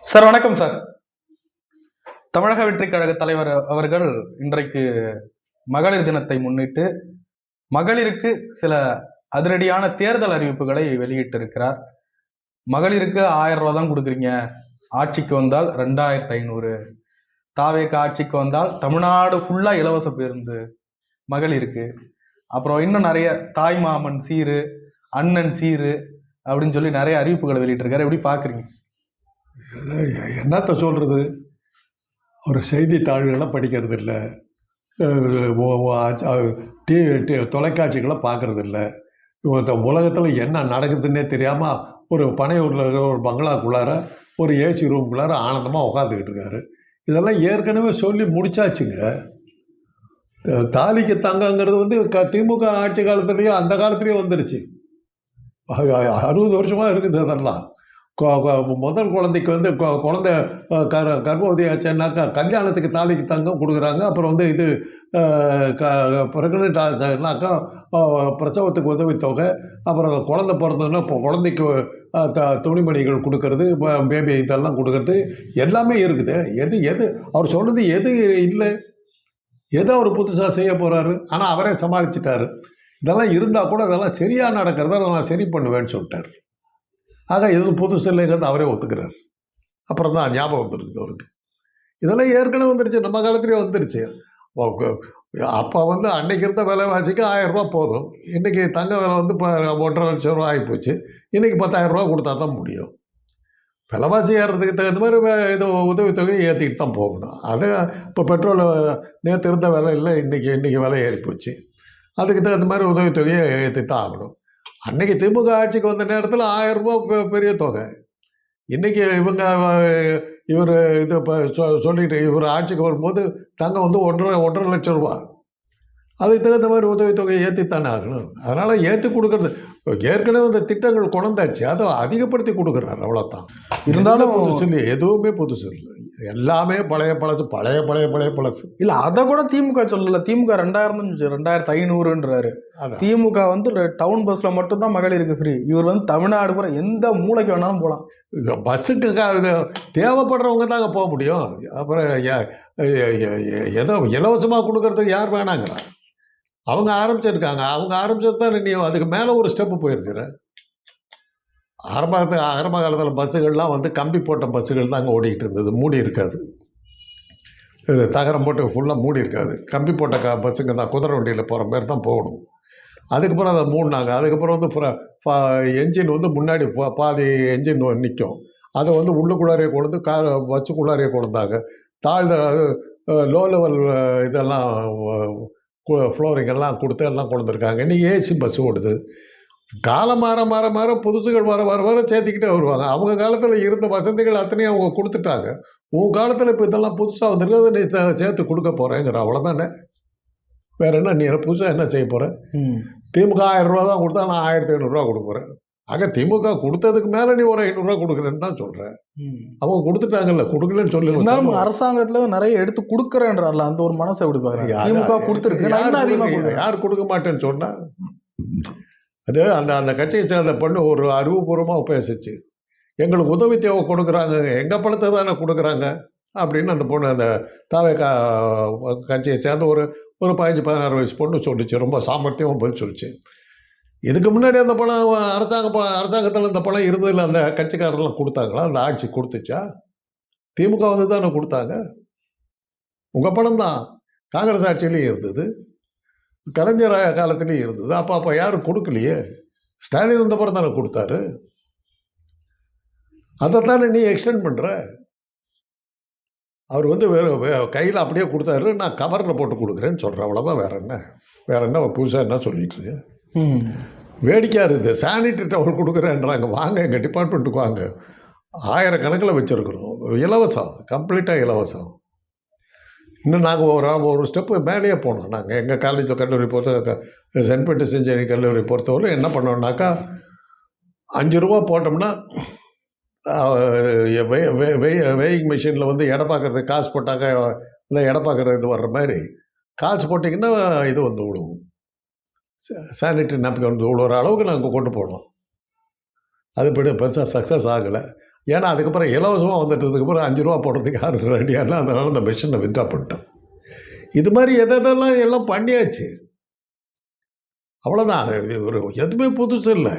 Sir வணக்கம் sir. தமிழக வெற்றிக் கழக தலைவர் அவர்கள் இன்றைக்கு மகளிர் தினத்தை முன்னிட்டு மகளிருக்கு சில அதிரடியான தேர்தல் அறிவிப்புகளை வெளியிட்டிருக்கிறார். மகளிருக்கு 1000 ரூபா தான் கொடுக்குறீங்க, ஆட்சிக்கு வந்தால் 2500, தாவேக ஆட்சிக்கு வந்தால் தமிழ்நாடு ஃபுல்லா இலவச பேருந்து மகளிருக்கு, அப்புறம் இன்னும் நிறைய தாய் மாமன் சீரு, அண்ணன் சீரு அப்படின்னு சொல்லி நிறைய அறிவிப்புகளை வெளியிட்டிருக்காரு. எப்படி பாக்குறீங்க? என்னத்த சொல்கிறது, ஒரு செய்தித்தாள்களை படிக்கிறது இல்லை, தொலைக்காட்சிகளை பார்க்கறது இல்லை. உலகத்தில் என்ன நடக்குதுன்னே தெரியாமல் ஒரு பனையூரில் இருக்கிற ஒரு பங்களாக்குள்ளார ஒரு ஏசி ரூம்குள்ளார ஆனந்தமாக உட்காந்துக்கிட்டு இருக்காரு. இதெல்லாம் ஏற்கனவே சொல்லி முடிச்சாச்சுங்க. தாலிக்கு தங்கங்கிறது வந்து திமுக ஆட்சி காலத்துலேயே அந்த காலத்துலேயே வந்துருச்சு. 60 வருஷமாக இருக்குது. அதெல்லாம் முதல் குழந்தைக்கு வந்து குழந்தை கர்ப்பவதி ஆச்சுன்னாக்கா கல்யாணத்துக்கு தாலிக்கு தங்கம் கொடுக்குறாங்க. அப்புறம் வந்து இது ப்ரெக்னென்ட் ஆச்சுனாக்கா பிரசவத்துக்கு உதவித்தொகை, அப்புறம் குழந்தை பிறந்ததுன்னா இப்போ குழந்தைக்கு துணிமணிகள் கொடுக்கறது, பேபி இதெல்லாம் கொடுக்கறது எல்லாமே இருக்குது. எது அவர் சொல்கிறது எது இல்லை, எதை அவர் புதுசாக செய்ய போகிறாரு. ஆனால் அவரே சமாளிச்சிட்டாரு. இதெல்லாம் இருந்தால் கூட இதெல்லாம் சரியாக நடக்கிறத நான் சரி பண்ணுவேன்னு சொல்லிட்டார். ஆக இது புதுசு இல்லைங்கிறது அவரே ஒத்துக்கிறார். அப்புறம் தான் ஞாபகம் வந்துருக்குது அவருக்கு. இதெல்லாம் ஏற்கனவே வந்துருச்சு, நம்ம காலத்துலேயே வந்துருச்சு. அப்போ வந்து அன்னைக்கு இருந்த விலைவாசிக்கு 1000 ரூபா போதும். இன்றைக்கி தங்க விலை வந்து இப்போ 1.5 லட்சம் ரூபா ஆகிப்போச்சு. இன்றைக்கி 10,000 ரூபா கொடுத்தா தான் முடியும். விலைவாசி ஏறுறதுக்கு தகுந்த மாதிரி இது உதவித்தொகையை ஏற்றிக்கிட்டு தான் போகணும். அது இப்போ பெட்ரோல் நேற்று இருந்த விலை இல்லை, இன்றைக்கி விலை ஏறிப்போச்சு. அதுக்கு தகுந்த மாதிரி உதவித்தொகையை ஏற்றி தான் ஆகணும். அன்றைக்கி திமுக ஆட்சிக்கு வந்த நேரத்தில் 1000 ரூபா பெரிய தொகை. இன்றைக்கி இவர் இது இப்போ சொல்லிட்டு இவர் ஆட்சிக்கு வரும்போது தங்கம் வந்து 1.5 லட்சம் ரூபா. அதுக்கு தகுந்த மாதிரி உதவித்தொகையை ஏற்றித்தானே ஆகணும். அதனால் ஏற்றி கொடுக்கறது ஏற்கனவே இந்த திட்டங்கள் கொண்டாச்சு, அதை அதிகப்படுத்தி கொடுக்குறாரு, அவ்வளோதான். இருந்தாலும் புதுசு இல்லை, எதுவுமே புதுசு இல்லை, எல்லாமே பழைய பழசு, பழைய பழசு. இல்லை, அதை கூட திமுக சொல்லலை. திமுக 2500ன்றாரு. திமுக வந்து டவுன் பஸ்ஸில் மட்டும்தான் மகளிருக்கு ஃப்ரீ. இவர் வந்து தமிழ்நாடு பூரா எந்த மூளைக்கு வேணாலும் போகலாம். பஸ்ஸுக்கு தேவைப்படுறவங்க தாங்க போக முடியும். அப்புறம் ஏதோ இலவசமாக கொடுக்கறதுக்கு யார் வேணாங்கிறா? அவங்க ஆரம்பிச்சிருக்காங்க. அவங்க ஆரம்பிச்சது தான் நீ அதுக்கு மேலே ஒரு ஸ்டெப்பு போயிருக்கிற. ஆரம்ப காலத்தில் பஸ்ஸுகள்லாம் வந்து கம்பி போட்ட பஸ்ஸுகள் தான் அங்கே ஓடிக்கிட்டு இருந்தது, மூடி இருக்காது. இது தகரம் போட்டு ஃபுல்லாக மூடி இருக்காது. கம்பி போட்ட பஸ்ஸுங்க தான் குதிரை வண்டியில் போகிற மாதிரி தான் போகணும். அதுக்கப்புறம் அதை மூடினாங்க. அதுக்கப்புறம் வந்து என்ஜின் வந்து முன்னாடி பாதி என்ஜின் நிற்கும். அதை வந்து உள்ளுக்குள்ளாரையே கொண்டு பஸ்ஸுக்குள்ளாரையே கொண்டாங்க. லோ லெவல் இதெல்லாம் ஃப்ளோரிங் எல்லாம் கொடுத்து எல்லாம் கொண்டு வந்திருக்காங்க. இன்றைக்கி ஏசி பஸ் ஓடுது. காலம் மாற புதுசுகள் வர சேர்த்துக்கிட்டே வருவாங்க. அவங்க காலத்தில் இருந்த வசதிகள் அத்தனையும் அவங்க கொடுத்துட்டாங்க. உன் காலத்தில் இப்போ இதெல்லாம் புதுசாக வந்துருக்கு, நீ சேர்த்து கொடுக்க போகிறேங்கிற, அவ்வளோதானே. வேறு என்ன, நீ புதுசாக என்ன செய்ய போகிற? திமுக 1000 ரூபா தான் கொடுத்தா, நான் 1500 ரூபா கொடுக்க போகிறேன். ஆக திமுக கொடுத்ததுக்கு மேலே நீ ஒரு 500 ரூபா கொடுக்குறேன்னு தான் சொல்கிறேன். அவங்க கொடுத்துட்டாங்கல்ல, கொடுக்கலன்னு சொல்லி அரசாங்கத்துல நிறைய எடுத்து கொடுக்குறேன்றார்ல, அந்த ஒரு மனசை எப்படி பாக்குறாங்க? திமுக கொடுத்துருக்கு, யார் கொடுக்க மாட்டேன்னு சொன்னா? அது அந்த கட்சியை சேர்ந்த பொண்ணு ஒரு அறிவுபூர்வமாக பேசிச்சு. எங்களுக்கு உதவி தேவை கொடுக்குறாங்க, எங்கள் பணத்தை தானே கொடுக்குறாங்க அப்படின்னு அந்த பொண்ணு, அந்த தாவேகா கட்சியை சேர்ந்த ஒரு 15-16 வயசு பொண்ணு சொல்லிச்சு. ரொம்ப சாமர்த்தியமாக பதில் சொல்லிச்சு. இதுக்கு முன்னாடி அந்த பணம் அரசாங்கத்தில் இந்த பணம் இருந்ததில்லை. அந்த கட்சிக்காரெல்லாம் கொடுத்தாங்களா? அந்த ஆட்சி கொடுத்துச்சா? திமுக வந்து தானே கொடுத்தாங்க. உங்கள் பணம் தான் காங்கிரஸ் ஆட்சியிலையும் இருந்தது, கலைஞர் காலத்துலேயும் இருந்தது. அப்போ யாரும் கொடுக்கலையே. ஸ்டாலின் வந்தப்புறம் தானே கொடுத்தாரு. அதைத்தானே நீ எக்ஸ்டெண்ட் பண்ணுற. அவர் வந்து கையில் அப்படியே கொடுத்தாரு, நான் கவரில் போட்டு கொடுக்குறேன்னு சொல்கிறேன், அவ்வளோதான். வேற என்ன புதுசாக என்ன சொல்லிட்டு இருக்கு? வேடிக்கையாக இருக்குது. சானிட்டரி டவல் கொடுக்குறேன்றாங்க. வாங்க, எங்கள் டிபார்ட்மெண்ட்டுக்கு வாங்க, 1000 கணக்கில் வச்சுருக்குறோம். இலவசம், கம்ப்ளீட்டாக இலவசம். இன்னும் நாங்கள் ஒரு ஸ்டெப்பு மேலேயே போனோம். நாங்கள் எங்கள் காலேஜில் கல்லூரி சென்ட் பீட்டர்ஸ் இன்ஜினியரிங் கல்லூரி பொறுத்தவரை என்ன பண்ணோம்னாக்கா, 5 ரூபா போட்டோம்னா வெயிங் மிஷினில் வந்து எடை பார்க்குறதுக்கு காசு போட்டாங்க. இந்த எடை பார்க்குறது இது வர்ற மாதிரி காசு போட்டிங்கன்னா இது வந்து விடுவோம், சானிட்டரி நாப்கின் வந்து விழுவுற அளவுக்கு நாங்கள் கொண்டு போனோம். அது பெருசாக சக்ஸஸ் ஆகலை. ஏன்னா அதுக்கப்புறம் இலவசமாக வந்துட்டதுக்கப்புறம் 5 ரூபா போடுறதுக்கு யாரும் ரெடியாக இல்லை. அதனால அந்த மிஷினை வித்ட்ரா பண்ணிட்டோம். இது மாதிரி எதெல்லாம் எல்லாம் பண்ணியாச்சு. அவ்வளோதான். அது ஒரு எதுவுமே புதுசு இல்லை.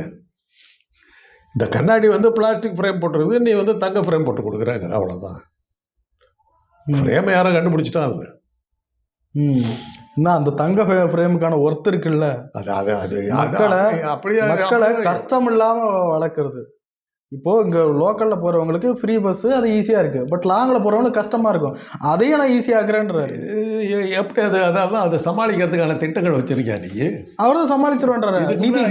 இந்த கண்ணாடி வந்து பிளாஸ்டிக் ஃப்ரேம் போட்டுருது, நீ வந்து தங்க ஃப்ரேம் போட்டு கொடுக்குறேங்கிற, அவ்வளோதான். ஃப்ரேமை யாரும் கண்டுபிடிச்சிட்டாங்க. என்ன அந்த தங்க ஃப்ரேமுக்கான ஒர்த் இருக்குல்ல, அது அது அது மக்களை அப்படியே மக்களை கஷ்டம் இல்லாம வளர்க்கறது. இப்போ இங்க லோக்கல்ல போறவங்களுக்கு ஃப்ரீ பஸ் அது ஈஸியா இருக்கு, பட் லாங்ல போறவங்களுக்கு கஷ்டமா இருக்கும். அதையும் நான் ஈஸியா ஆக்குறேன்றாரு. எப்படி அது அதெல்லாம் அதை சமாளிக்கிறதுக்கான திட்டங்கள் வச்சிருக்கியா நீ? அவர்தான் சமாளிச்சிருவேன்றாரு.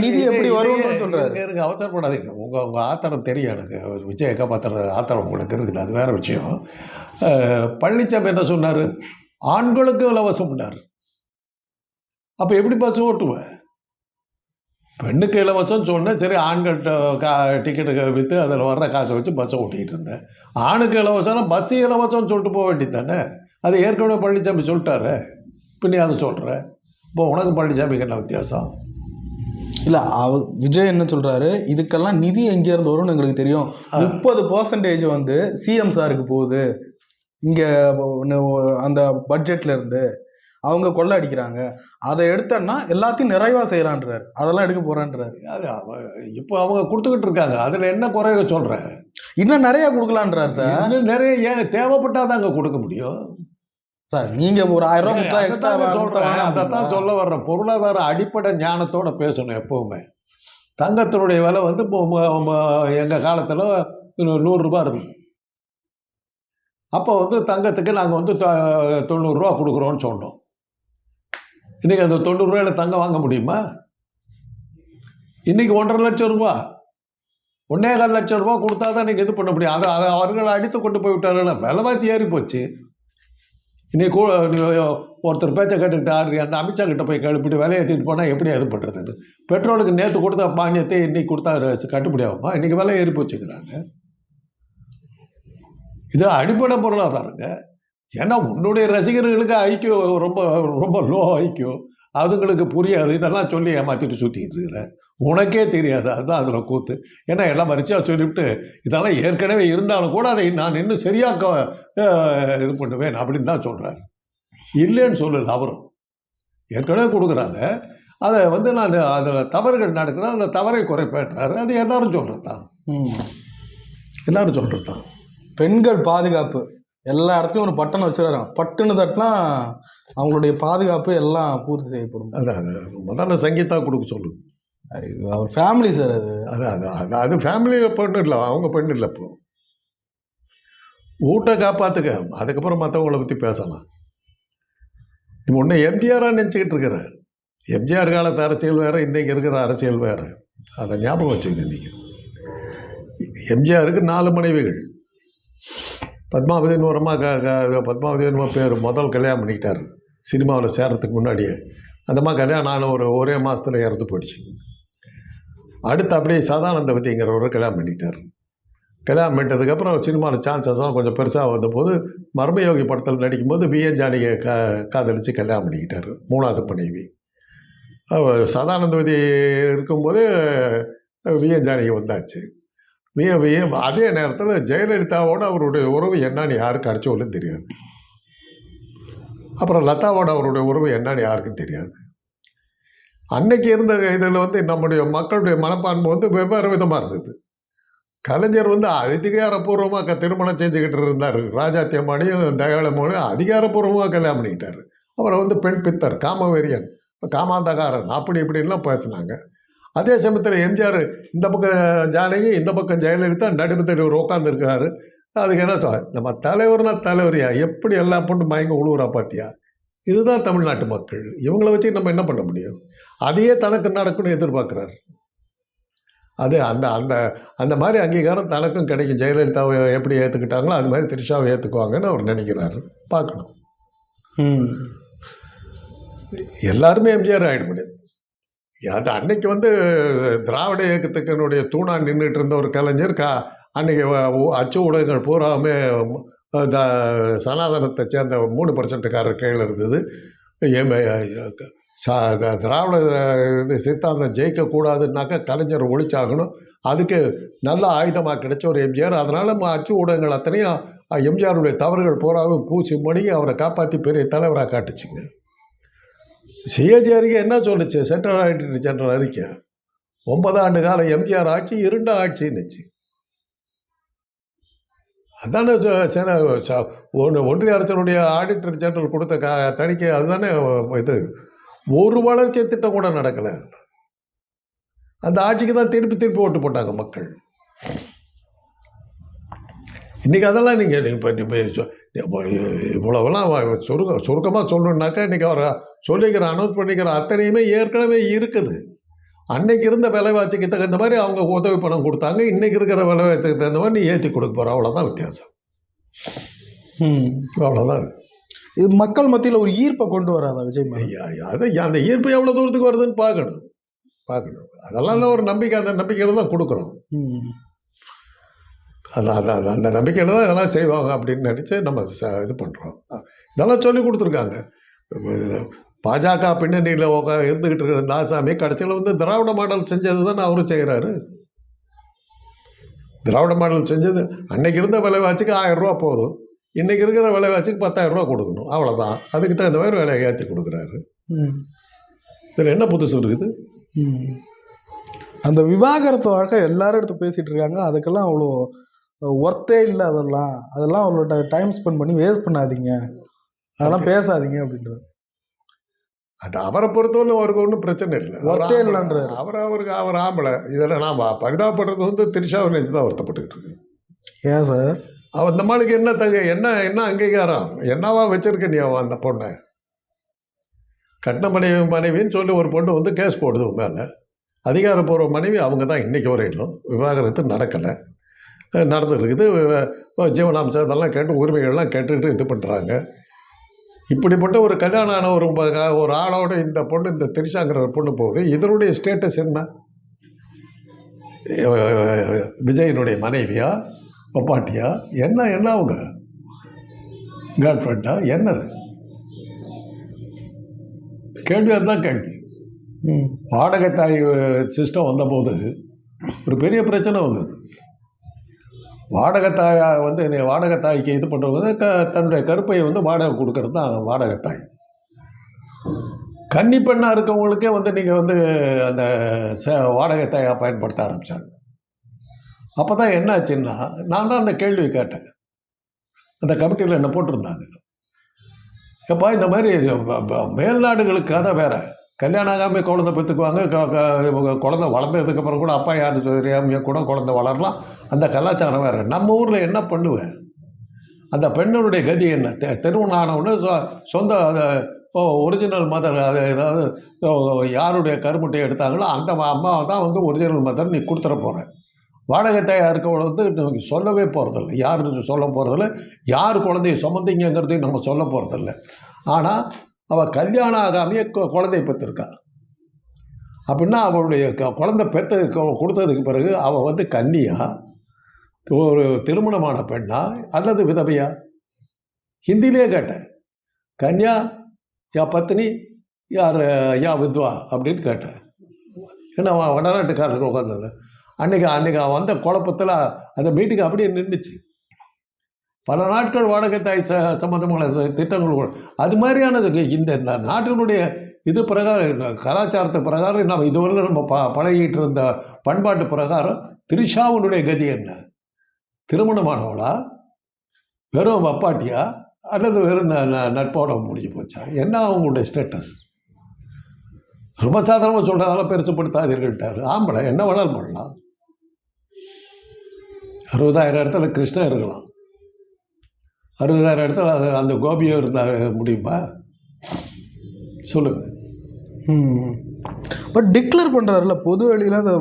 நிதி எப்படி வரும்னு சொல்றாரு. இருங்க, அவசரப்படாதீங்க. உங்க ஆத்திரம் தெரியும் எனக்கு. விஜயை காப்பாற்றுற ஆத்திரம் உங்களுக்கு இருக்குது, அது வேற விஷயம். பழனிசாமி என்ன சொன்னார்? ஆண்களுக்கு இலவசம்னார். அப்போ எப்படி பஸ் ஓட்டுவேன்? பெண்ணுக்கு இலவசம் சொன்னேன், சரி. ஆண்கள்கிட்ட டிக்கெட்டு விற்று அதில் வர்ற காசை வச்சு பஸ்ஸை ஓட்டிகிட்டு இருந்தேன். ஆணுக்கு இலவசம்னா பஸ்ஸு இலவசம்னு சொல்லிட்டு போக வேண்டியது தானே? அது ஏற்கனவே பழனிசாமி சொல்லிட்டாரு. இப்போ நீ அதை சொல்கிற. இப்போ உனக்கு பழனிசாமிக்கு என்ன வித்தியாசம்? இல்லை, விஜய் என்ன சொல்கிறாரு, இதுக்கெல்லாம் நிதி எங்கேருந்து வரும்னு எங்களுக்கு தெரியும். 30% வந்து சிஎம் சாருக்கு போகுது இங்கே அந்த பட்ஜெட்ல இருந்து. அவங்க கொள்ளை அடிக்கிறாங்க, அதை எடுத்தோன்னா எல்லாத்தையும் நிறைவா செய்யலான்றாரு. அதெல்லாம் எடுக்க போறான்றாரு. அது இப்போ அவங்க கொடுத்துக்கிட்டு இருக்காங்க. அதில் என்ன குறைய சொல்கிறேன்? இன்னும் நிறைய கொடுக்கலான்றாரு சார். இன்னும் நிறைய ஏன் தேவைப்பட்டால் தாங்க கொடுக்க முடியும் சார். நீங்க ஒரு 1000 ரூபா கொடுத்தா எக்ஸ்ட்ரா சொல்கிறேன். அதைத்தான் சொல்ல வர்றேன். பொருளாதார அடிப்படை ஞானத்தோட பேசணும் எப்பவுமே. தங்கத்தினுடைய விலை வந்து இப்போ எங்கள் காலத்தில் 100 ரூபா இருக்கும். அப்போ வந்து தங்கத்துக்கு நாங்கள் வந்து 90 ரூபா கொடுக்குறோன்னு சொன்னோம். இன்றைக்கி அந்த 90 ரூபாயில் தங்கம் வாங்க முடியுமா? இன்றைக்கி 1,50,000 ரூபா, 1,25 லட்சம் ரூபா கொடுத்தா தான் நீங்கள் இது பண்ண முடியும். அதை அவர்களை அடித்து கொண்டு போய் விட்டாருன்னா விலைவாசி ஏறி போச்சு. இன்றைக்கி ஒருத்தர் பேச்சை கேட்டுக்கிட்டு அந்த அமித்ஷா கிட்ட போய் கழுப்பிட்டு விலையை ஏற்றிட்டு போனால் எப்படி இது பண்ணுறதுன்னு. பெட்ரோலுக்கு நேற்று கொடுத்த மானியத்தை இன்றைக்கி கொடுத்தா கட்டுப்படி ஆகுமா? இன்றைக்கி விலை ஏறி போச்சுக்கிறாங்க. இது அடிப்படை பொருளாதாரங்க. ஏன்னா உன்னுடைய ரசிகர்களுக்கு ஐக்கியம் ரொம்ப ரொம்ப லோ ஐக்கியம். அதுங்களுக்கு புரியாது. இதெல்லாம் சொல்லி ஏமாற்றிட்டு சுற்றிக்கிட்டு இருக்கிறேன். உனக்கே தெரியாது. அதுதான் அதில் கூத்து. ஏன்னா எல்லாம் வரிசையாக சொல்லிவிட்டு இதெல்லாம் ஏற்கனவே இருந்தாலும் கூட அதை நான் இன்னும் சரியாக்க இது பண்ணுவேன் அப்படின்னு தான் சொல்கிறார். இல்லைன்னு சொல்லல. அவரும் ஏற்கனவே கொடுக்குறாங்க. அதை வந்து நான் அதில் தவறுகள் நடக்கிறேன், அந்த தவறை குறைப்பேன்றாரு. அது எல்லாரும் சொல்கிறது தான். எல்லாரும் சொல்கிறது தான். பெண்கள் பாதுகாப்பு எல்லா இடத்துலையும் ஒரு பட்டன் வச்சுருக்காங்க. பட்டுன்னு தட்டினா அவங்களுடைய பாதுகாப்பு எல்லாம் பூர்த்தி செய்யப்படும். அதான் முதல்ல சங்கீதா கொடுக்க சொல்லு. அவர் ஃபேமிலி சார். அது ஃபேமிலி பெண்ணு இல்லை, அவங்க பெண்ணு இல்லை. இப்போ வீட்டை காப்பாற்றுக்க, அதுக்கப்புறம் மற்றவங்களை பற்றி பேசலாம். நீ ஒன்று எம்ஜிஆராக நினச்சிக்கிட்டு இருக்கிற. எம்ஜிஆர் காலத்து அரசியல் வேறு, இன்றைக்கி இருக்கிற அரசியல் வேறு. அதை ஞாபகம் வச்சுக்கங்க. நீங்கள் எம்ஜிஆருக்கு 4 மனைவிகள். பத்மாவதின்னு ஒரு அம்மா பத்மாவதின்னு பேர் முதல் கல்யாணம் பண்ணிக்கிட்டார் சினிமாவில் சேர்றதுக்கு முன்னாடியே. அந்த அம்மா கல்யாணம் ஆன ஒரே மாதத்தில் இறந்து போயிடுச்சு. அடுத்து அப்படியே சதானந்தவதிங்கிறவரை கல்யாணம் பண்ணிக்கிட்டார். கல்யாணம் பண்ணிட்டதுக்கப்புறம் சினிமாவில் சான்சஸ்லாம் கொஞ்சம் பெருசாக வந்தபோது மர்மயோகி படத்தில் நடிக்கும்போது விஎன் ஜானகியை காதலித்து கல்யாணம் பண்ணிக்கிட்டார், 3வது மனைவி. சதானந்தவதி இருக்கும்போது விஎன் ஜானகி வந்தாச்சு. அதே நேரத்தில் ஜெயலலிதாவோட அவருடைய உறவு என்னன்னு யாருக்கு அடிச்சோன்னு தெரியாது. அப்புறம் லதாவோட அவருடைய உறவு என்னன்னு யாருக்கும் தெரியாது. அன்னைக்கு இருந்த இதில் வந்து நம்முடைய மக்களுடைய மனப்பான்மை வந்து வெவ்வேறு விதமாக இருந்தது. கலைஞர் வந்து அதிகாரப்பூர்வமாக திருமணம் செஞ்சுக்கிட்டு இருந்தார். ராஜாத்தி அம்மாடியும் தயாளமோடையும் அதிகாரப்பூர்வமாக கல்யாணம் பண்ணிக்கிட்டார். அவரை வந்து பெண் பித்தர், காமவெறியன், காமாந்தகாரன் அப்படி இப்படின்லாம் பேசினாங்க. அதே சமயத்தில் எம்ஜிஆர் இந்த பக்கம் ஜானகி, இந்த பக்கம் ஜெயலலிதா, நடுப்பத்தில் ஒரு உட்காந்துருக்கிறாரு. அதுக்கு என்ன சொல்ல, நம்ம தலைவர்னா தலைவரியா எப்படி எல்லா பொண்ணு மயங்க உழுவுறா பார்த்தியா? இதுதான் தமிழ்நாட்டு மக்கள். இவங்களை வச்சு நம்ம என்ன பண்ண முடியும்? அதையே தனக்கு நடக்கும்னு எதிர்பார்க்குறாரு. அது அந்த அந்த அந்த மாதிரி அங்கீகாரம் தனக்கும் கிடைக்கும். ஜெயலலிதாவை எப்படி ஏற்றுக்கிட்டாங்களோ அது மாதிரி திரிஷாவை ஏற்றுக்குவாங்கன்னு அவர் நினைக்கிறாரு. பார்க்கணும். எல்லாருமே எம்ஜிஆர் ஆகிட முடியாது. அது அன்னைக்கு வந்து திராவிட இயக்கத்துக்கனுடைய தூணா நின்றுட்டு இருந்த ஒரு கலைஞர் அன்னைக்கு அச்சு ஊடகங்கள் பூராமே சனாதனத்தை சேர்ந்த 3%காரர் கையில் இருந்தது. திராவிட இது சித்தாந்தம் ஜெயிக்கக்கூடாதுன்னாக்கா கலைஞர் ஒழிச்சாகணும், அதுக்கு நல்ல ஆயுதமாக கிடைச்ச ஒரு எம்ஜிஆர். அதனால் அச்சு ஊடகங்கள் அத்தனையும் எம்ஜிஆருடைய தவறுகள் பூராவும் பூசி மொழிகி அவரை காப்பாற்றி பெரிய தலைவராக காட்டுச்சுங்க. சிஏஜி அறிக்கை என்ன சொல்லுச்சு? சென்ட்ரல் ஆடிட்டர் ஜெனரல் அறிக்கை 9 ஆண்டு கால எம்ஜிஆர் ஆட்சி இருண்ட ஆட்சின்னுச்சு. அதானே ஒன்றிய அரசினுடைய ஆடிட்டர் ஜெனரல் கொடுத்த தணிக்கை. அதுதானே இது. ஒரு வளர்ச்சி திட்டம் கூட நடக்கலை. அந்த ஆட்சிக்கு தான் திருப்பி திருப்பி ஓட்டு போட்டாங்க மக்கள். இன்றைக்கி அதெல்லாம் நீங்கள் இப்போ இவ்வளோவெல்லாம் சுருக்கமாக சொல்லணுன்னாக்கா இன்றைக்கி அவர் சொல்லிக்கிற அனௌன்ஸ் பண்ணிக்கிற அத்தனையுமே ஏற்கனவே இருக்குது. அன்னைக்கு இருந்த விலைவாசிக்கு தகுந்த மாதிரி அவங்க உதவி பணம் கொடுத்தாங்க. இன்றைக்கி இருக்கிற விலைவாசிக்கு தகுந்த மாதிரி நீ ஏற்றி கொடுக்க போகிற, அவ்வளோதான் வித்தியாசம். அவ்வளோதான். இது மக்கள் மத்தியில் ஒரு ஈர்ப்பை கொண்டு வராதா விஜய்? அது அந்த ஈர்ப்பு எவ்வளோ தூரத்துக்கு வருதுன்னு பார்க்கணும். அதெல்லாம் தான் ஒரு நம்பிக்கை. அந்த நம்பிக்கையில் தான் கொடுக்குறோம். அந்த நம்பிக்கையில் தான் இதெல்லாம் செய்வாங்க அப்படின்னு நினச்சி நம்ம இது பண்ணுறோம். இதெல்லாம் சொல்லி கொடுத்துருக்காங்க. பாஜக பின்னணியில் இருந்துக்கிட்டு இருக்கிற நாசாமி கடைசியில் திராவிட மாடல் செஞ்சது தான் அவரும் செய்கிறாரு. திராவிட மாடல் செஞ்சது அன்னைக்கு இருந்த விலைவாசிக்கு 1000 ரூபா போதும், இன்றைக்கி இருக்கிற விலைவாசிக்கு 10,000 ரூபா கொடுக்கணும், அவ்வளோதான். அதுக்கு தகுந்த மாதிரி விலையை ஏற்றி கொடுக்குறாரு. இதில் என்ன புதுசு இருக்குது? அந்த விவாகரத்து வழக்கை எல்லாரும் எடுத்து பேசிகிட்டு இருக்காங்க. அதுக்கெல்லாம் அவ்வளோ ஒர்த்தே இல்லை. அதெல்லாம் அவ்வளோ டைம் ஸ்பெண்ட் பண்ணி வேஸ்ட் பண்ணாதீங்க, அதெல்லாம் பேசாதீங்க அப்படின்றது. அது அவரை பொறுத்தவரை அவருக்கு ஒன்றும் பிரச்சனை இல்லை. ஒர்த்தே இல்லைன்றார் அவர் ஆம்பளை. இதில் நான் பரிதாபப்படுறது திருஷாவை நினைச்சு தான் வருத்தப்பட்டுக்கிட்டு இருக்கு. ஏன் சார்? அவன் இந்த மாளுக்கு என்ன அங்கீகாரம் என்னவா வச்சிருக்க நீ? அவன் அந்த பொண்ணை கட்டின மனைவின்னு சொல்லி ஒரு பொண்ணு கேஸ் போடுது மேலே. அதிகாரப்பூர்வ மனைவி அவங்க தான். இன்றைக்கி வரையிலும் விவாகரத்து நடக்கலை, நடந்துருக்குது. ஜீவனாம்சம் இதெல்லாம் கேட்டு உரிமைகள்லாம் கேட்டுக்கிட்டு இது பண்ணுறாங்க. இப்படிப்பட்ட ஒரு கல்யாணம் ஆன ஒரு ஆளோட இந்த பொண்ணு, இந்த திரிஷாங்கிற ஒரு பொண்ணு போகுது. இதனுடைய ஸ்டேட்டஸ் என்ன? விஜயனுடைய மனைவியா, பப்பாட்டியா, என்ன அவங்க கேர்ள் ஃப்ரெண்டா, என்னது கேள்வி? அதுதான் கேள்வி. வாடகை தாய் சிஸ்டம் வந்தபோது ஒரு பெரிய பிரச்சனை வந்தது. வாடகத்தாயை வாடகத்தாய்க்கு இது பண்ணுறவங்க தன்னுடைய கருப்பையை வாடகை கொடுக்கறது தான் வாடகத்தாய். கன்னி பெண்ணாக இருக்கவங்களுக்கே நீங்கள் அந்த வாடகத்தாயை பயன்படுத்த ஆரம்பித்தாங்க. அப்போ தான் என்ன ஆச்சுன்னா, நான் தான் அந்த கேள்வி கேட்டேன். அந்த கமிட்டியில் என்ன போட்டிருந்தாங்க, எப்பா இந்த மாதிரி மேல்நாடுகளுக்கு கதை வேறு. கல்யாணம் ஆகாமல் குழந்தை பெற்றுக்குவாங்க. குழந்தை வளர்ந்ததுக்கப்புறம் கூட அப்பா யார் தெரியாமல் கூட குழந்தை வளரலாம். அந்த கலாச்சாரம் வேறு. நம்ம ஊரில் என்ன பண்ணுவேன்? அந்த பெண்ணுடைய கதி என்ன? திருமணம் ஆனவுடனே சொந்த ஒரிஜினல் மதர், அது ஏதாவது யாருடைய கருமுட்டையை எடுத்தாங்களோ அந்த அம்மாவை தான் ஒரிஜினல் மதர் நீ கொடுத்துட போகிற. வாடகை தாயாக இருக்கவங்க சொல்லவே போகிறதில்ல, யாருன்னு சொல்ல போகிறதில்ல, யார் குழந்தைய சுமந்திங்கிறதையும் நம்ம சொல்ல போகிறதில்ல. ஆனால் அவள் கல்யாணம் ஆகாமையே குழந்தைய பெற்றிருக்கா. அப்படின்னா அவளுடைய குழந்தை கொடுத்ததுக்கு பிறகு அவள் கன்னியா, ஒரு திருமணமான பெண்ணா அல்லது விதவையா? ஹிந்திலே கேட்டேன். கன்யா யா பத்னி யார் யா வித்வா அப்படின்னு கேட்டேன். ஏன்னா அவன் வடநாட்டுக்காரருக்கு உட்காந்தது. அன்றைக்கி வந்த குழப்பத்தில் அந்த மீட்டிங் அப்படியே நின்றுச்சு. பல நாட்கள் வாடகை தாய் சம்மந்தமான திட்டங்கள் அது மாதிரியானது. இந்த நாட்டினுடைய இது பிரகாரம், கலாச்சாரத்து பிரகாரம் நம்ம இதுவரை நம்ம பழகிட்டு இருந்த பண்பாட்டு பிரகாரம் திரிஷாவுடைய கதி என்ன? திருமணமானவளா, வெறும் வப்பாட்டியா, அல்லது வெறும் நட்போட முடிஞ்சு போச்சா? என்ன அவங்களுடைய ஸ்டேட்டஸ்? ரொம்ப சாதாரணமாக சொல்கிறதால பெருசுப்படுத்தாதீர்கள்ட்டார். ஆம்பளை என்ன வேணாலும் பண்ணலாம். 60,000 இடத்துல கிருஷ்ணன் இருக்கலாம், 60,000 இடத்துல அந்த கோபியும் இருந்தால் முடியுமா? சொல்லுங்கள். பட் டிக்ளேர் பண்ணுறாருல பொது வழியில் அதை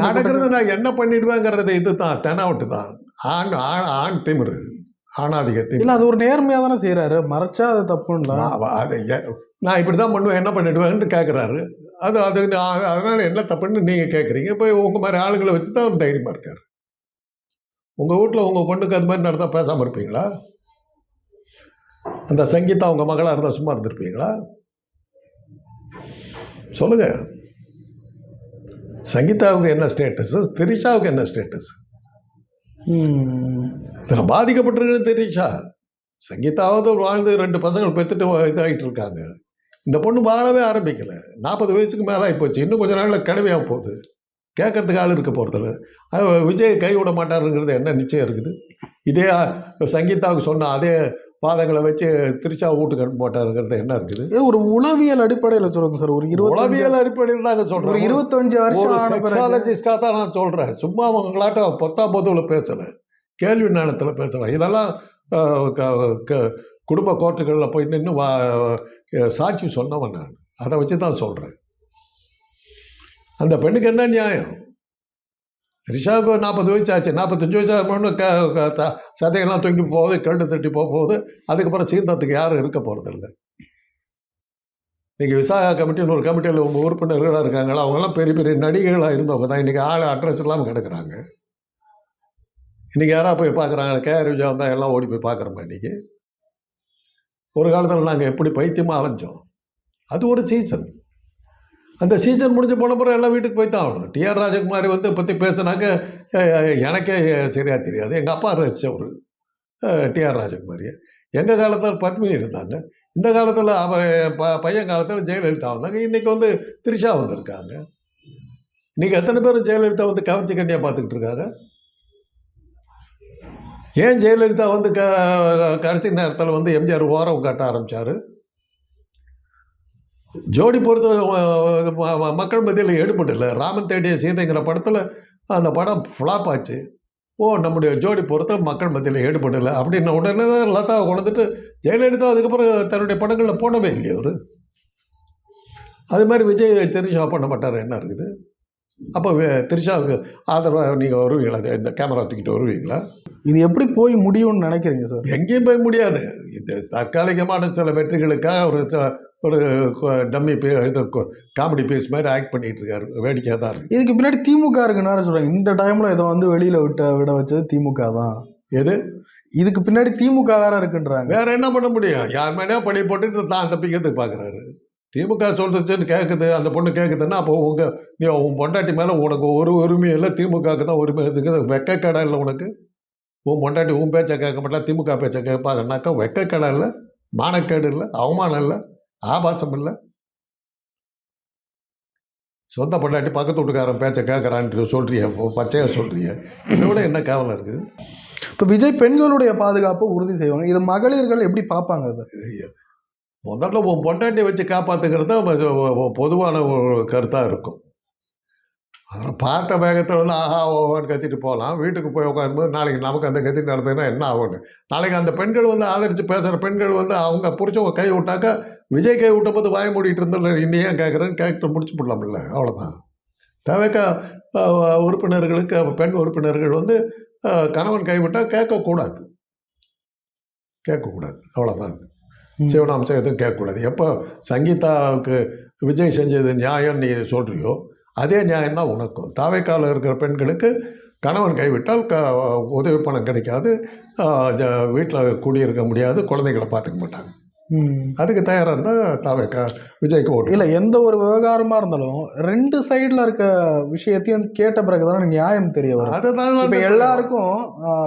நடக்கிறது. நான் என்ன பண்ணிடுவேங்கிறது இது தான் தெனாவட்டு தான். ஆண் திமிரு, ஆணாதிக்கத்தில். இல்லை, அது ஒரு நேர்மையாக தானே செய்கிறாரு, மறைச்சா அது தப்புன்னா. அதை நான் இப்படி தான் பண்ணுவேன், என்ன பண்ணிடுவேன்னு கேட்குறாரு. அதனால் என்ன தப்புன்னு நீங்கள் கேட்குறீங்க. இப்போ உங்கள் மாதிரி ஆளுங்களை வச்சு தான் அவர் தைரியமாக இருக்கார். உங்கள் வீட்டில் உங்கள் பொண்ணுக்கு அது மாதிரி நடந்தால் பேசாமல் இருப்பீங்களா? அந்த சங்கீதா உங்கள் மகளாக இருந்தால் சும்மா இருந்திருப்பீங்களா? சொல்லுங்கள். சங்கீதாவுக்கு என்ன ஸ்டேட்டஸ், திரிஷாவுக்கு என்ன ஸ்டேட்டஸ்? ம். இதில் பாதிக்கப்பட்டிருக்கிறது திரிஷா. சங்கீதாவது வாழ்ந்து 2 பசங்கள் பெற்றுட்டு இதாகிட்டு இருக்காங்க. இந்த பொண்ணு வாழவே ஆரம்பிக்கல. 40 வயசுக்கு மேலே ஆகிப்போச்சு. இன்னும் கொஞ்ச நாளில் கிளவியாக போகுது. கேட்கறதுக்கு ஆள் இருக்க போகிறதில்ல. விஜய் கை விட மாட்டாருங்கிறது என்ன நிச்சயம் இருக்குது? இதே சங்கீதாவுக்கு சொன்ன அதே வாதங்களை வச்சு திரிஷா வீட்டுக்கு அனுப்ப மாட்டாருங்கிறது என்ன இருக்குது? ஒரு உளவியல் அடிப்படையில் சொல்லுங்க சார். ஒரு 25 உளவியல் அடிப்படையில் தாங்க ஒரு சொல்கிறேன். 25 வருஷம் ஒரு ஆன பிறகு செக்ஸாலஜிஸ்டாக தான் நான் சொல்கிறேன். சும்மா அவங்களாட்ட பொத்தா பொதுவில் பேசலை, கேள்வி ஞானத்தில் பேசலை. இதெல்லாம் குடும்ப கோர்ட்டுகளில் போய் நின்று சாட்சி சொன்னவன் நான். அதை வச்சு தான் சொல்கிறேன். அந்த பெண்ணுக்கு என்ன நியாயம்? ரிஷாவுக்கு 40 வயசு ஆச்சு. 45 வயசு ஆகணும்னு சதையெல்லாம் தூக்கி போகுது, கழுட்டு தட்டி போகுது. அதுக்கப்புறம் சீந்தத்துக்கு யாரும் இருக்க போகிறதில்ல. இன்றைக்கி விசாகா கமிட்டின்னு ஒரு கமிட்டியில் உறுப்பினர்களாக இருக்காங்களா, அவங்கெல்லாம் பெரிய பெரிய நடிகைகளாக இருந்தவங்க தான். இன்றைக்கி ஆள் அட்ரஸ் இல்லாமல் கிடக்குறாங்க. இன்றைக்கி யாராக போய் பார்க்குறாங்க? கேஆர் விஜயா வந்தால் எல்லாம் ஓடி போய் பார்க்குறோமா? இன்றைக்கி ஒரு காலத்தில் நாங்கள் எப்படி பைத்தியமாக அலைஞ்சோம். அது ஒரு சீசன். அந்த சீசன் முடிஞ்சு போன பிறகு எல்லாம் வீட்டுக்கு போய் தான் ஆகணும். டிஆர் ராஜகுமாரி பற்றி பேசினாக்க எனக்கே சரியாக தெரியாது. எங்கள் அப்பா ரசித்தவர் டிஆர் ராஜகுமாரியை. எங்கள் காலத்தில் பத்மினி இருந்தாங்க. இந்த காலத்தில் அவர் பையன் காலத்தில் ஜெயலலிதா வந்தாங்க. இன்றைக்கி திரிஷா வந்திருக்காங்க. இன்றைக்கி எத்தனை பேர் ஜெயலலிதா கவர்ச்சி கண்ணியாக பார்த்துக்கிட்டு இருக்காங்க? ஏன் ஜெயலலிதா கடைசி நேரத்தில் எம்ஜிஆர் ஓரம் காட்ட ஆரம்பித்தார்? ஜோடி பொறுத்த மக்கள் மத்தியில் எடுபடலை. ராமன் தேடிய சீதைங்கிற படத்தில் அந்த படம் ஃப்ளாப் ஆச்சு. நம்முடைய ஜோடி பொறுத்த மக்கள் மத்தியில் எடுபடலை அப்படின்ன உடனே தான் லதாவை கொண்டுட்டு ஜெயலலிதா அதுக்கப்புறம் தன்னுடைய படங்களில் போடவே இல்லையே அவர். அது மாதிரி விஜய் திரிஷா பண்ண மாட்டார். என்ன இருக்குது? அப்போ திரிஷாவுக்கு ஆதரவாக நீங்கள் வருவீங்களா? இந்த கேமரா தூக்கிட்டு வருவீங்களா? இது எப்படி போய் முடியும்னு நினைக்கிறீங்க சார்? எங்கேயும் போய் முடியாது. இந்த தற்காலிகமான சில வெற்றிகளுக்காக ஒரு டம்மி காமெடி பேஸ் மாதிரி ஆக்ட் பண்ணிட்டு இருக்காரு. வேடிக்கையாக தான் இருக்கு. இதுக்கு பின்னாடி திமுக இருக்குன்னு சொல்கிறாங்க. இந்த டைமில் இதை வெளியில் விட வச்சது திமுக தான். எது? இதுக்கு பின்னாடி திமுக வேற இருக்குன்றாங்க. வேற என்ன பண்ண முடியும்? யார் மேலேயா படி போட்டுட்டு தான் தப்பிக்கிறதுக்கு பார்க்குறாரு. திமுக சொல்றதுன்னு கேட்குது, அந்த பொண்ணு கேட்குதுன்னா அப்போ நீ உன் பொண்டாட்டி மேலே உனக்கு ஒரு உரிமையும் இல்லை, திமுகவுக்கு தான் உரிமை இருக்குது. வெக்கக்கடை இல்லை உனக்கு? உன் பொண்டாட்டி உன் பேச்சை கேட்க மாட்டா, திமுக பேச்சை கேட்பாங்கன்னாக்கா வெக்கக்கடை இல்லை, மானக்கேடு இல்லை, அவமானம் இல்லை, ஆபாசம் இல்லை. சொந்த பொண்டாட்டி பக்கத்து வீட்டுக்காரன் பேச்சை கேட்குறான்ட்டு சொல்றிய, பச்சையாக சொல்றிய, இதை விட என்ன கேவலம் இருக்குது? இப்போ விஜய் பெண்களுடைய பாதுகாப்பை உறுதி செய்வாங்க. இது மகளிர்கள் எப்படி பார்ப்பாங்க? அது முதல்ல உன் பொண்டாட்டியை வச்சு காப்பாற்றுக்கிறது தான் பொதுவான ஒரு கருத்தாக இருக்கும். அதனால் பார்த்த வேகத்தில் ஆஹா ஓஹோன்னு கத்திட்டு போகலாம். வீட்டுக்கு போய் உட்காரும்போது நாளைக்கு நமக்கு அந்த கத்தி நடந்ததுன்னா என்ன ஆகும்னு. நாளைக்கு அந்த பெண்கள் ஆதரித்து பேசுகிற பெண்கள் அவங்க புரிச்சவங்க கை விட்டாக்கா, விஜய் கை விட்ட போது வாய மூடிட்டு இருந்தாலும் இன்னும் ஏன் கேட்குறேன்னு கேட்டு முடிச்சு போடலாம்ல. அவ்வளோதான். தவிர உறுப்பினர்களுக்கு பெண் உறுப்பினர்கள் கணவன் கைவிட்டால் கேட்கக்கூடாது. அவ்வளோதான். சிவனாம்சம் எதுவும் கேட்கக்கூடாது. எப்போ சங்கீதாவுக்கு விஜய் செஞ்சது நியாயம் நீ சொல்கிறியோ அதே நியாயம்தான் உனக்கும். தாவைக்கால இருக்கிற பெண்களுக்கு கணவன் கைவிட்டால் உதவி பணம் கிடைக்காது, வீட்டில் குடியிருக்க முடியாது, குழந்தைகளை பார்த்துக்க மாட்டாங்க. அதுக்கு தயாராக இருந்தால் தாவைக்கா விஜய்க்கு ஓடும். இல்லை, எந்த ஒரு விவகாரமாக இருந்தாலும் 2 சைடில் இருக்க விஷயத்தையும் கேட்ட பிறகு தான் நியாயம் தெரிய வரும். அதுதான் இப்போ எல்லாருக்கும்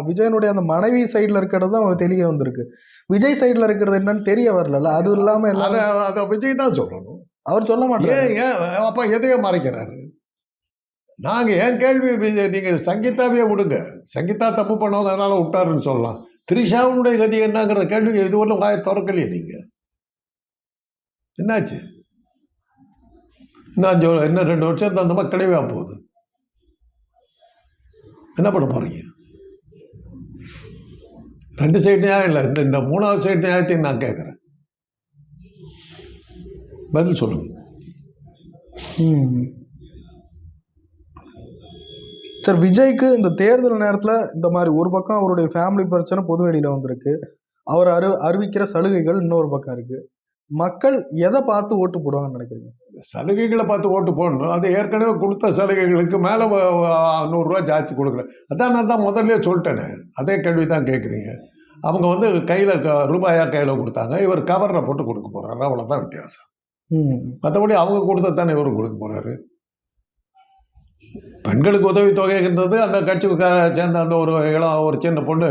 விஜயனுடைய அந்த மனைவி சைடில் இருக்கிறது தான் தெரிய வந்திருக்கு. விஜய் சைடில் இருக்கிறது என்னன்னு தெரிய வரல. அது இல்லாமல் அதை விஜய் தான் சொல்லணும். அவர் சொல்ல மாட்டார். ஏன் அப்போ எதையோ மறைக்கிறாரு? நாங்கள் ஏன் கேள்வி, நீங்கள் சங்கீதாவே விடுங்க. சங்கீதா தப்பு பண்ணவங்க அதனால விட்டாருன்னு சொல்லலாம். திரிஷாவுடைய கதி என்னங்கிற கேள்வி இதுவரையும் வாயை திறக்கலையே நீங்கள். என்னாச்சு? இன்னும் 2 வருஷம் அந்த மாதிரி கிடையவே போகுது. என்ன பண்ண போறீங்க? 2 சைடு நியாயம் இல்லை. இந்த 3வது சைடு நியாயத்தையும் நான் கேட்குறேன். பதில் சொல்லுங்க. சார், விஜய்க்கு இந்த தேர்தல் நேரத்தில் இந்த மாதிரி ஒரு பக்கம் அவருடைய ஃபேமிலி பிரச்சனை பொது வெளியில் வந்திருக்கு, அவர் அறிவிக்கிற சலுகைகள் இன்னொரு பக்கம் இருக்குது. மக்கள் எதை பார்த்து ஓட்டு போடுவாங்கன்னு நினைக்கிறீங்க? சலுகைகளை பார்த்து ஓட்டு போடணும். அது ஏற்கனவே கொடுத்த சலுகைகளுக்கு மேலே 100 ரூபா ஜாஸ்தி கொடுக்குறேன். அதான் நான் தான் முதல்ல சொல்லிட்டேனே. அதே கேள்வி தான் கேட்குறீங்க. அவங்க கையில் ரூபாயாக கையில் கொடுத்தாங்க, இவர் கவரில் போட்டு கொடுக்க போகிறாரு. அவ்வளோதான் வித்தியாசம். மற்றபடி அவங்க கொடுத்தா தானே இவரும் கொடுக்க போகிறாரு. பெண்களுக்கு உதவித்தொகைன்றது அந்த கட்சிக்கார சேர்ந்த அந்த ஒரு சின்ன பொண்ணு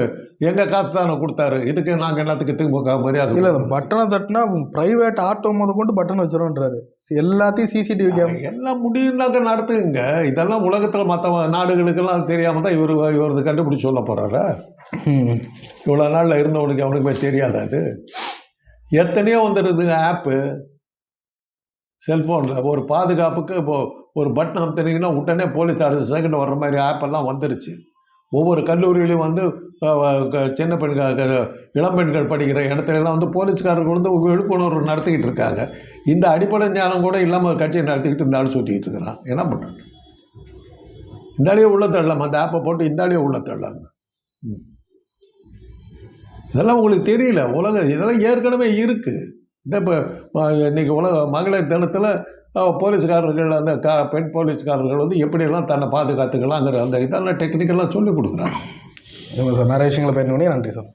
எங்கள் காசு தானே கொடுத்தாரு, இதுக்கு நாங்கள் எல்லாத்துக்கு திமுக மரியாதை இல்லை பட்டனை தட்டினா பிரைவேட் ஆட்டோ முத கொண்டு பட்டன் வச்சிரும்ன்றாரு. எல்லாத்தையும் சிசிடிவி கேமரா எல்லாம் முடியும்னாக்க நடத்துங்க. இதெல்லாம் உலகத்தில் மற்ற நாடுகளுக்கெல்லாம் தெரியாமல் தான் இவரது கண்டுபிடிச்சி சொல்ல போகிறாரு. இவ்வளோ நாளில் இருந்தவனுக்கு அவனுக்கு தெரியாதா? அது எத்தனையோ வந்துடுதுங்க ஆப்பு செல்ஃபோனில். ஒரு பாதுகாப்புக்கு இப்போது ஒரு பட்டன் அமுத்தினீங்கன்னா உடனே போலீஸ் அடுத்த செகண்ட் வர்ற மாதிரி ஆப்பெல்லாம் வந்துருச்சு. ஒவ்வொரு கல்லூரியிலையும் வந்து சின்ன பெண்கள் இளம்பெண்கள் படிக்கிற இடத்துலலாம் வந்து போலீஸ்காரர்கள் வந்து விழிப்புணர்வு நடத்திக்கிட்டு இருக்காங்க. இந்த அடிப்படை ஞானம் கூட இல்லாமல் கட்சியை நடத்திக்கிட்டு இந்த ஆள் சுற்றிக்கிட்டு இருக்கிறான். என்ன பண்ணுறது? இந்த ஆளையே உள்ள தள்ளலாம், அந்த ஆப்பை போட்டு இந்த ஆளையே உள்ள தள்ளலாங்க. இதெல்லாம் உங்களுக்கு தெரியல. இதெல்லாம் ஏற்கனவே இருக்குது. இந்த இப்போ இன்றைக்கி மகளிர் தினத்தில் போலீஸ்காரர்கள் அந்த பெண் போலீஸ்காரர்கள் வந்து எப்படியெல்லாம் தன்னை பாதுகாத்துக்கலாங்கிற அந்த இதெல்லாம் டெக்னிக்கெல்லாம் சொல்லிக் கொடுக்குறாங்க. சார் நிறைய விஷயங்களை பேசணும். நன்றி சார்.